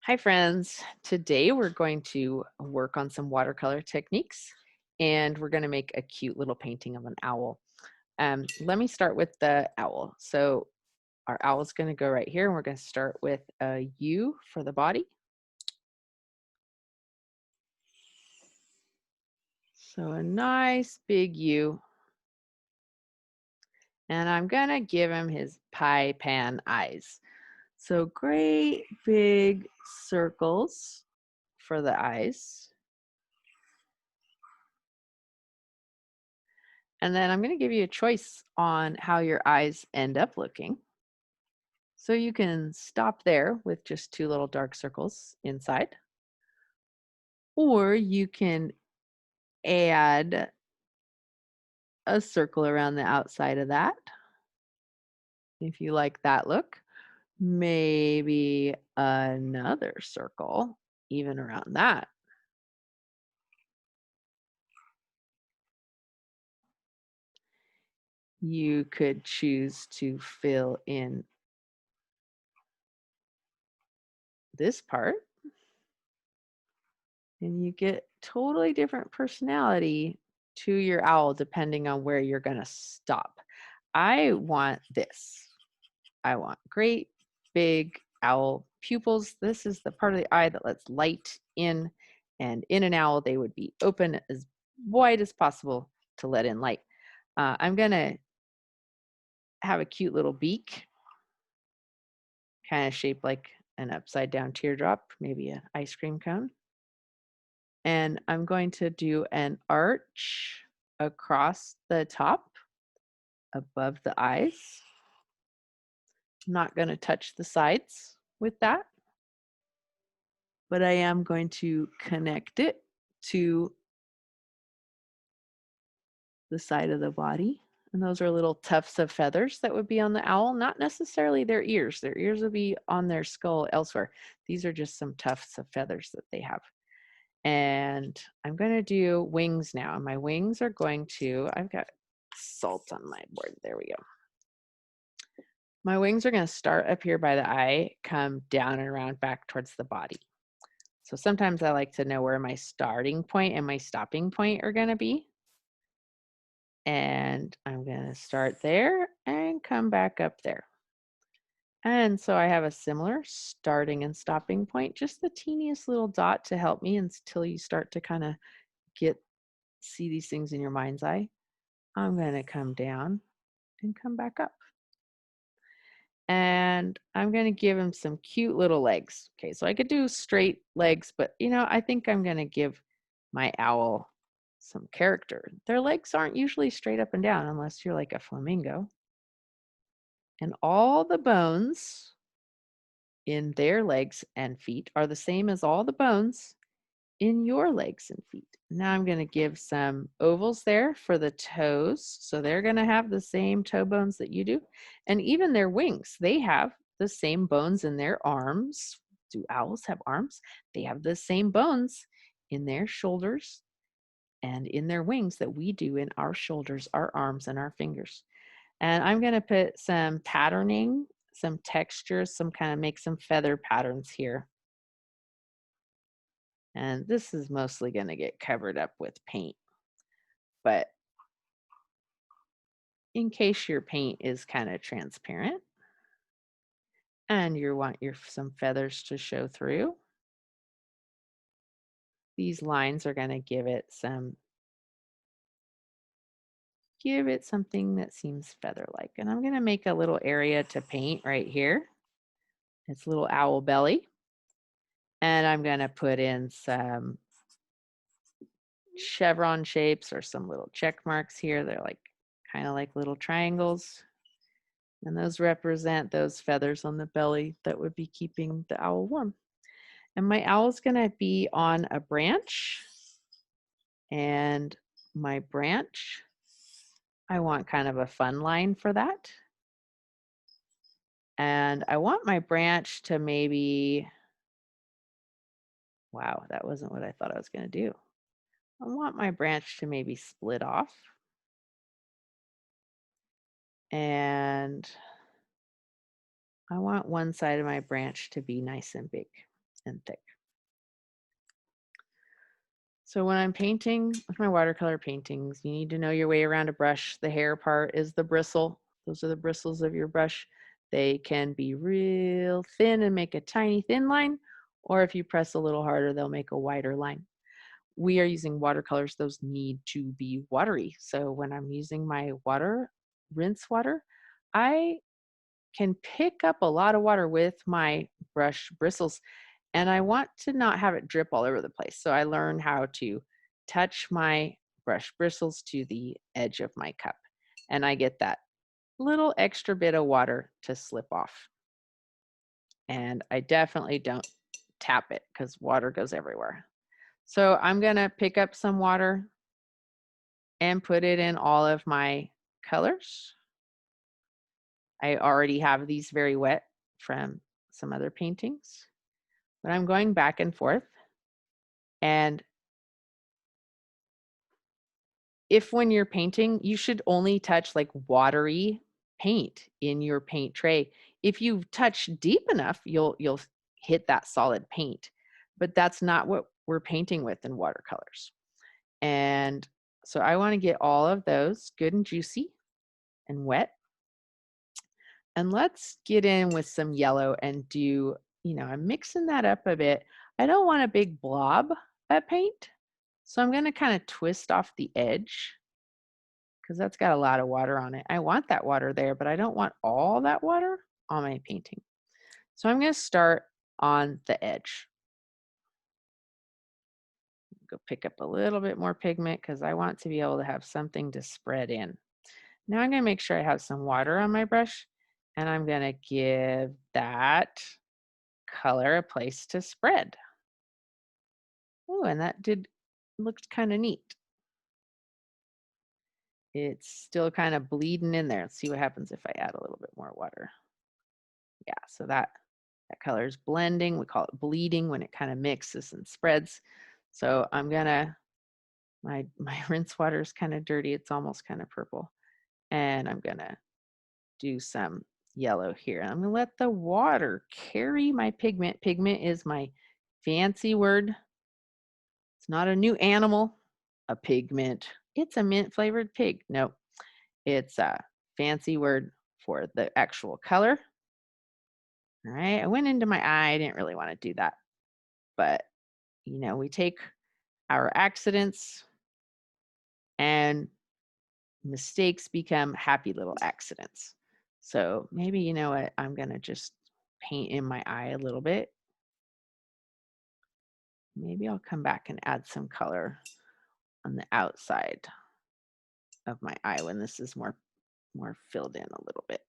Hi, friends. Today we're going to work on some watercolor techniques and we're going to make a cute little painting of an owl. Let me start with the owl. So, our owl is going to go right here and we're going to start with a U for the body. So, a nice big U. And I'm going to give him his pie pan eyes. So, great big circles for the eyes. And then I'm going to give you a choice on how your eyes end up looking. So you can stop there with just two little dark circles inside, or you can add a circle around the outside of that if you like that look. Maybe another circle even around that. You could choose to fill in this part and you get totally different personality to your owl depending on where you're going to stop. I want this. I want great big owl pupils. This is the part of the eye that lets light in, and in an owl, they would be open as wide as possible to let in light. I'm going to have a cute little beak, kind of shaped like an upside down teardrop, maybe an ice cream cone. And I'm going to do an arch across the top above the eyes. I'm not going to touch the sides with that, but I am going to connect it to the side of the body. And those are little tufts of feathers that would be on the owl, not necessarily their ears. Their ears would be on their skull elsewhere. These are just some tufts of feathers that they have. And I'm going to do wings now. My wings are going to, I've got salt on my board. There we go. My wings are going to start up here by the eye, come down and around back towards the body. So sometimes I like to know where my starting point and my stopping point are going to be. And I'm going to start there and come back up there. And so I have a similar starting and stopping point, just the teeniest little dot to help me until you start to kind of see these things in your mind's eye. I'm going to come down and come back up. And I'm going to give him some cute little legs. Okay, so I could do straight legs, but I think I'm going to give my owl some character. Their legs aren't usually straight up and down unless you're like a flamingo. And all the bones in their legs and feet are the same as all the bones in your legs and feet. Now I'm going to give some ovals there for the toes. So they're going to have the same toe bones that you do. And even their wings, they have the same bones in their arms. Do owls have arms? They have the same bones in their shoulders and in their wings that we do in our shoulders, our arms, and our fingers. And I'm going to put some patterning, some textures, make some feather patterns here. And this is mostly going to get covered up with paint. But in case your paint is kind of transparent and you want some feathers to show through, these lines are going to give it something that seems feather-like. And I'm going to make a little area to paint right here. It's a little owl belly. And I'm going to put in some chevron shapes or some little check marks here. They're kind of like little triangles. And those represent those feathers on the belly that would be keeping the owl warm. And my owl's going to be on a branch. And my branch, I want kind of a fun line for that. And I want my branch to maybe, wow, that wasn't what I thought I was going to do. I want my branch to maybe split off. And I want one side of my branch to be nice and big. and thick. So when I'm painting with my watercolor paintings, you need to know your way around a brush. The hair part is the bristle. Those are the bristles of your brush. They can be real thin and make a tiny thin line, or if you press a little harder, they'll make a wider line. We are using watercolors. Those need to be watery. So when I'm using my rinse water, I can pick up a lot of water with my brush bristles, and I want to not have it drip all over the place. So I learned how to touch my brush bristles to the edge of my cup, and I get that little extra bit of water to slip off. And I definitely don't tap it because water goes everywhere. So I'm gonna pick up some water and put it in all of my colors. I already have these very wet from some other paintings, but I'm going back and forth. And if when you're painting, you should only touch like watery paint in your paint tray. If you touch deep enough, you'll hit that solid paint, but that's not what we're painting with in watercolors. And so I want to get all of those good and juicy and wet. And let's get in with some yellow and do, I'm mixing that up a bit. I don't want a big blob of paint, so I'm going to kind of twist off the edge because that's got a lot of water on it. I want that water there, but I don't want all that water on my painting. So I'm going to start on the edge. Go pick up a little bit more pigment because I want to be able to have something to spread in. Now I'm going to make sure I have some water on my brush, and I'm going to give that color a place to spread. Oh, and that looked kind of neat. It's still kind of bleeding in there. Let's see what happens if I add a little bit more water. Yeah, so that color is blending. We call it bleeding when it kind of mixes and spreads. So I'm gonna, my rinse water is kind of dirty. It's almost kind of purple. And I'm gonna do some yellow here. I'm gonna let the water carry my pigment. Pigment is my fancy word. It's not a new animal, a pigment. It's a mint flavored pig. Nope. It's a fancy word for the actual color. All right. I went into my eye. I didn't really want to do that. But, we take our accidents and mistakes become happy little accidents. So maybe, you know what? I'm going to just paint in my eye a little bit. Maybe I'll come back and add some color on the outside of my eye when this is more filled in a little bit.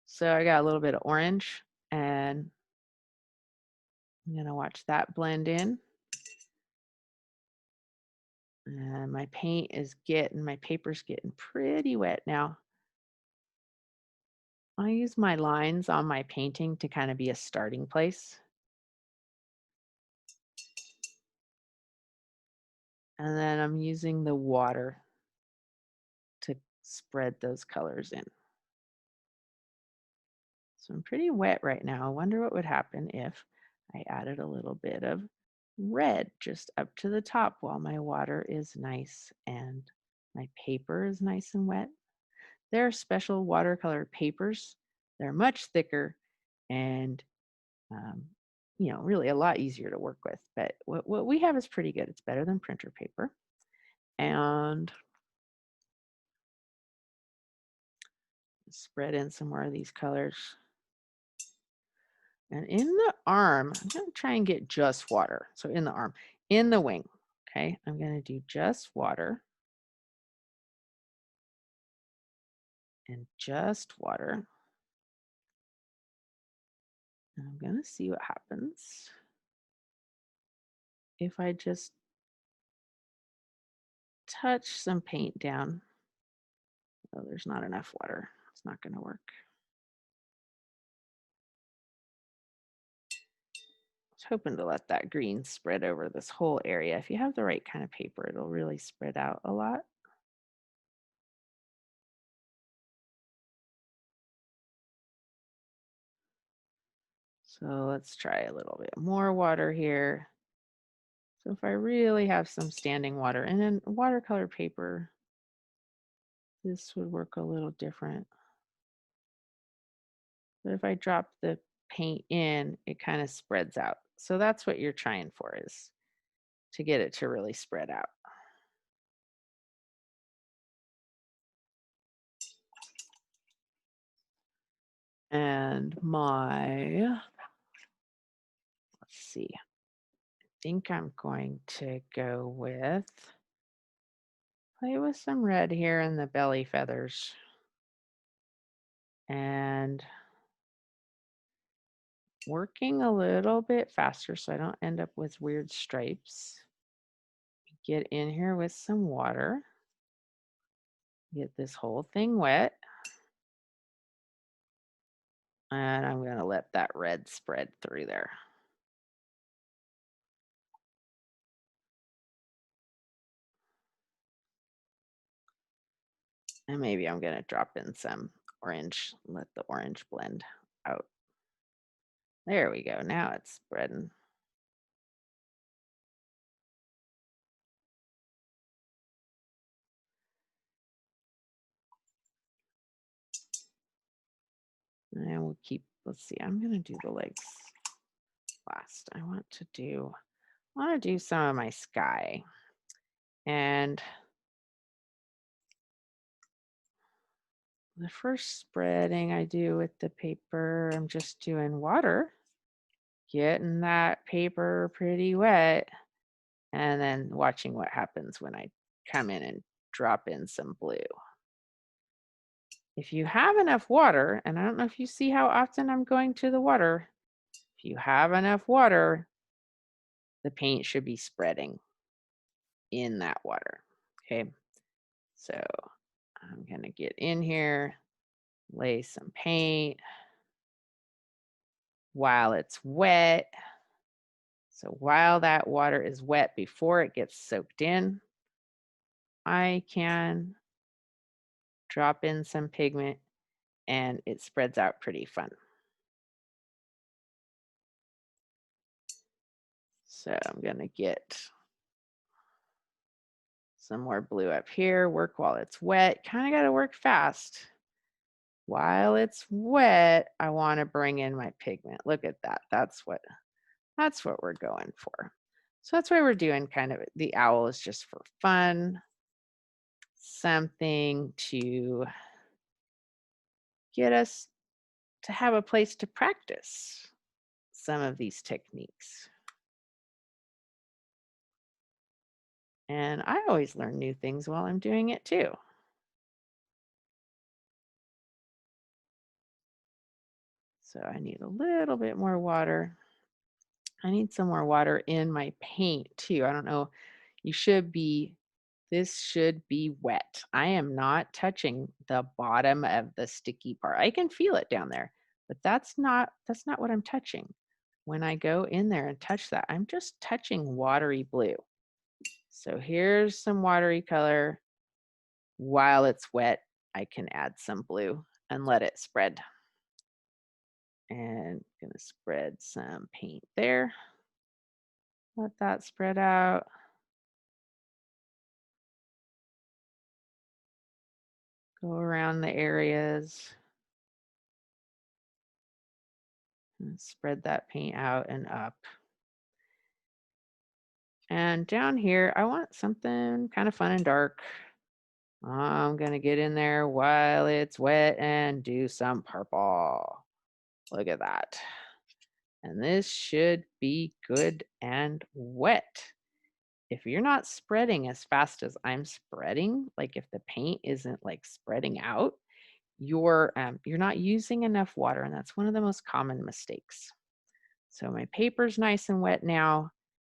So I got a little bit of orange, and I'm going to watch that blend in. And my paper's getting pretty wet now. I use my lines on my painting to kind of be a starting place. And then I'm using the water to spread those colors in. So I'm pretty wet right now. I wonder what would happen if I added a little bit of red just up to the top while my water is nice and my paper is nice and wet. There are special watercolor papers. They're much thicker and really a lot easier to work with. But what we have is pretty good. It's better than printer paper. And spread in some more of these colors. And in the arm, I'm going to try and get just water. So in the arm, in the wing, okay, I'm going to do just water and just water. And I'm going to see what happens if I just touch some paint down. Oh, there's not enough water. It's not going to work. Hoping to let that green spread over this whole area. If you have the right kind of paper, it'll really spread out a lot. So let's try a little bit more water here. So if I really have some standing water and then watercolor paper, this would work a little different. But if I drop the paint in, it kind of spreads out. So that's what you're trying for, is to get it to really spread out. And let's see, I think I'm going to go with, play with some red here in the belly feathers. And working a little bit faster so I don't end up with weird stripes. Get in here with some water. Get this whole thing wet. And I'm going to let that red spread through there. And maybe I'm going to drop in some orange, let the orange blend out. There we go. Now it's spreading. And we'll keep, let's see, I'm going to do the legs last. I want to do some of my sky. And the first spreading I do with the paper, I'm just doing water, getting that paper pretty wet, and then watching what happens when I come in and drop in some blue. If you have enough water, and I don't know if you see how often I'm going to the water, if you have enough water, the paint should be spreading in that water. Okay, so I'm gonna get in here, lay some paint while it's wet. So while that water is wet before it gets soaked in, I can drop in some pigment and it spreads out pretty fun. So I'm gonna get some more blue up here, work while it's wet. Kind of gotta work fast. While it's wet, I wanna bring in my pigment. Look at that, that's what we're going for. So that's why we're doing kind of, the owl is just for fun, something to get us to have a place to practice some of these techniques. And I always learn new things while I'm doing it too. So I need a little bit more water. I need some more water in my paint too. I don't know, this should be wet. I am not touching the bottom of the sticky part. I can feel it down there, but that's not what I'm touching. When I go in there and touch that, I'm just touching watery blue. So here's some watery color. While it's wet, I can add some blue and let it spread. And gonna spread some paint there. Let that spread out. Go around the areas. And spread that paint out and up. And down here, I want something kind of fun and dark. I'm gonna get in there while it's wet and do some purple. Look at that. And this should be good and wet. If you're not spreading as fast as I'm spreading, like if the paint isn't like spreading out, you're not using enough water, and that's one of the most common mistakes. So my paper's nice and wet now,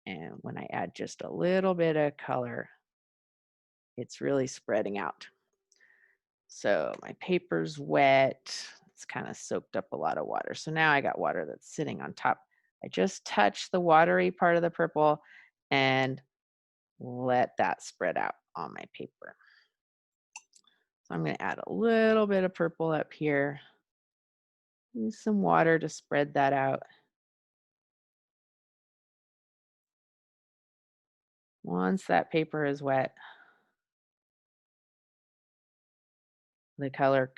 and when I add just a little bit of color, it's really spreading out. So my paper's wet. It's kind of soaked up a lot of water. So now I got water that's sitting on top. I just touch the watery part of the purple and let that spread out on my paper. So I'm going to add a little bit of purple up here. Use some water to spread that out. Once that paper is wet, the color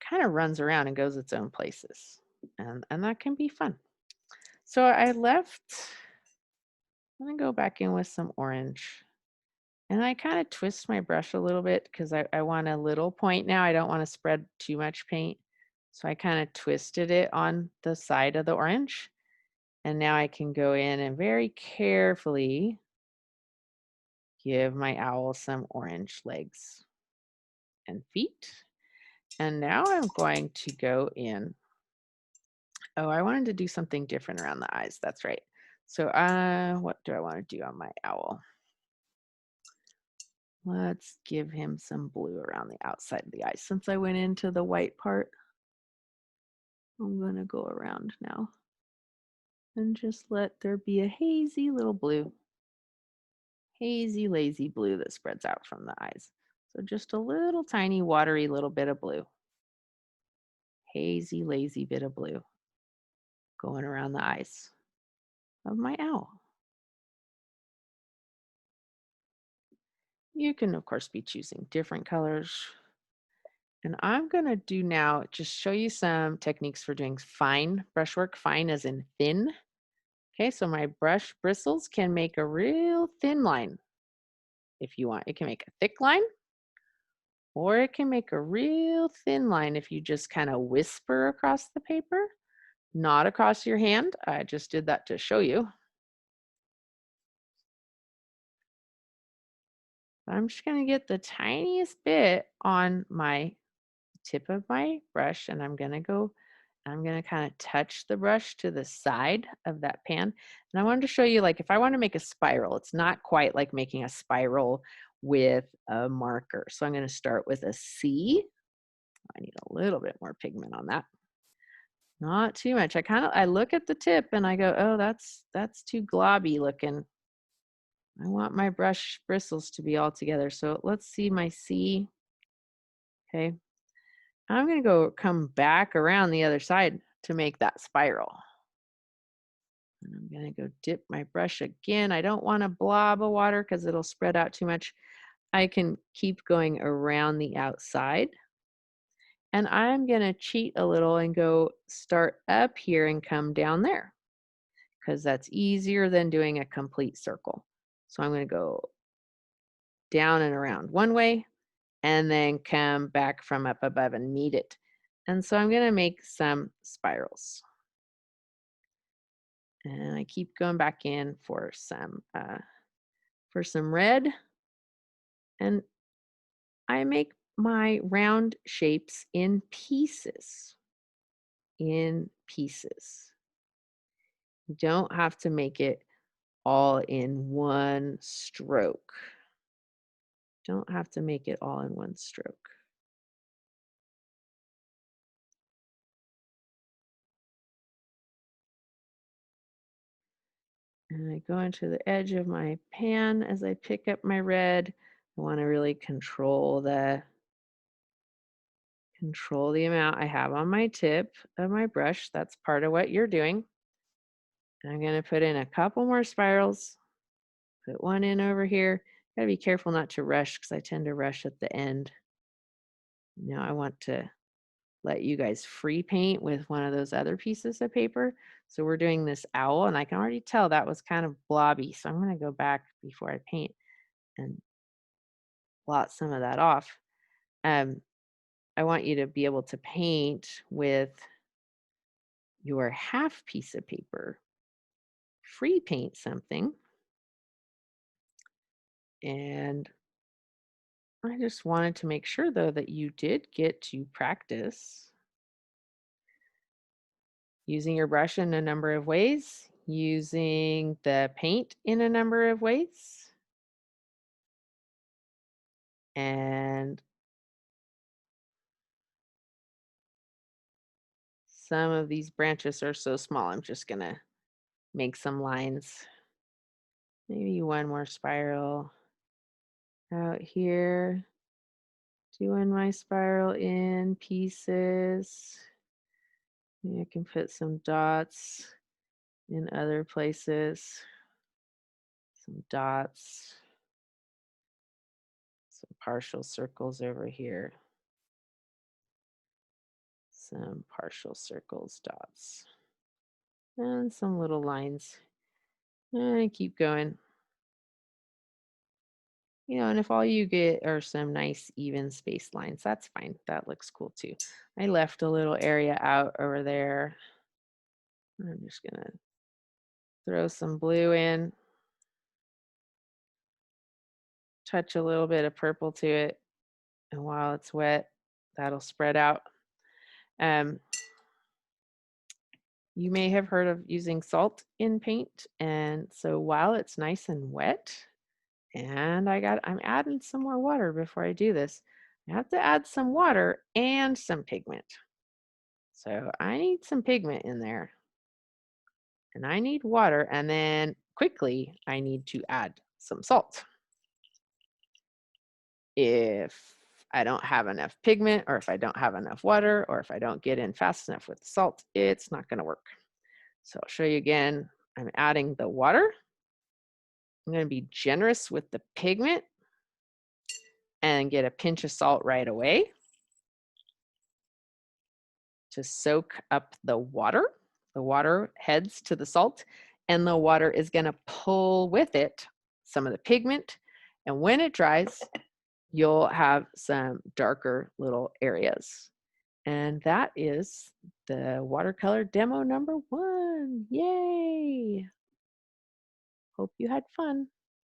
kind of runs around and goes its own places. And that can be fun. So I left, I'm gonna go back in with some orange. And I kind of twist my brush a little bit because I want a little point now. I don't want to spread too much paint. So I kind of twisted it on the side of the orange. And now I can go in and very carefully give my owl some orange legs and feet. And now I'm going to go in. Oh, I wanted to do something different around the eyes. That's right. So what do I want to do on my owl? Let's give him some blue around the outside of the eye. Since I went into the white part, I'm going to go around now and just let there be a hazy little blue. Hazy, lazy blue that spreads out from the eyes. So just a little tiny watery little bit of blue. Hazy, lazy bit of blue going around the eyes of my owl. You can, of course, be choosing different colors. And I'm going to do now, just show you some techniques for doing fine brushwork, fine as in thin. Okay, so my brush bristles can make a real thin line if you want. It can make a thick line, or it can make a real thin line if you just kind of whisper across the paper, not across your hand. I just did that to show you. I'm just going to get the tiniest bit on my tip of my brush, and I'm going to kind of touch the brush to the side of that pan. And I wanted to show you, like, if I want to make a spiral, it's not quite like making a spiral with a marker. So I'm going to start with a C. I need a little bit more pigment on that. Not too much. I look at the tip and I go, oh, that's too globby looking. I want my brush bristles to be all together. So let's see my C. Okay. I'm going to come back around the other side to make that spiral. And I'm going to go dip my brush again. I don't want a blob of water because it'll spread out too much. I can keep going around the outside. And I'm going to cheat a little and go start up here and come down there because that's easier than doing a complete circle. So I'm going to go down and around one way and then come back from up above and meet it. And so I'm going to make some spirals. And I keep going back in for some red. And I make my round shapes in pieces. In pieces. You don't have to make it all in one stroke. Don't have to make it all in one stroke. And I go into the edge of my pan as I pick up my red. I want to really control the amount I have on my tip of my brush. That's part of what you're doing. I'm going to put in a couple more spirals. Put one in over here. Gotta be careful not to rush because I tend to rush at the end. Now I want to let you guys free paint with one of those other pieces of paper. So we're doing this owl, and I can already tell that was kind of blobby. So I'm going to go back before I paint and blot some of that off. I want you to be able to paint with your half piece of paper. Free paint something. And I just wanted to make sure, though, that you did get to practice using your brush in a number of ways, using the paint in a number of ways. And some of these branches are so small, I'm just going to make some lines. Maybe one more spiral out here. Doing my spiral in pieces. Maybe I can put some dots in other places. some dots, some partial circles over here, some partial circles, dots, and some little lines. And keep going. And if all you get are some nice even space lines, that's fine. That looks cool too. I left a little area out over there. I'm just gonna throw some blue in, touch a little bit of purple to it, and while it's wet, that'll spread out. Um, you may have heard of using salt in paint, and so while it's nice and wet, and I'm adding some more water before I do this. I have to add some water and some pigment. So I need some pigment in there, and I need water, and then quickly I need to add some salt. If I don't have enough pigment, or if I don't have enough water, or if I don't get in fast enough with the salt, it's not going to work. So I'll show you again. I'm adding the water. I'm going to be generous with the pigment and get a pinch of salt right away to soak up the water. The water heads to the salt, and the water is going to pull with it some of the pigment. And when it dries, you'll have some darker little areas. And that is the watercolor demo number 1. Yay! Hope you had fun.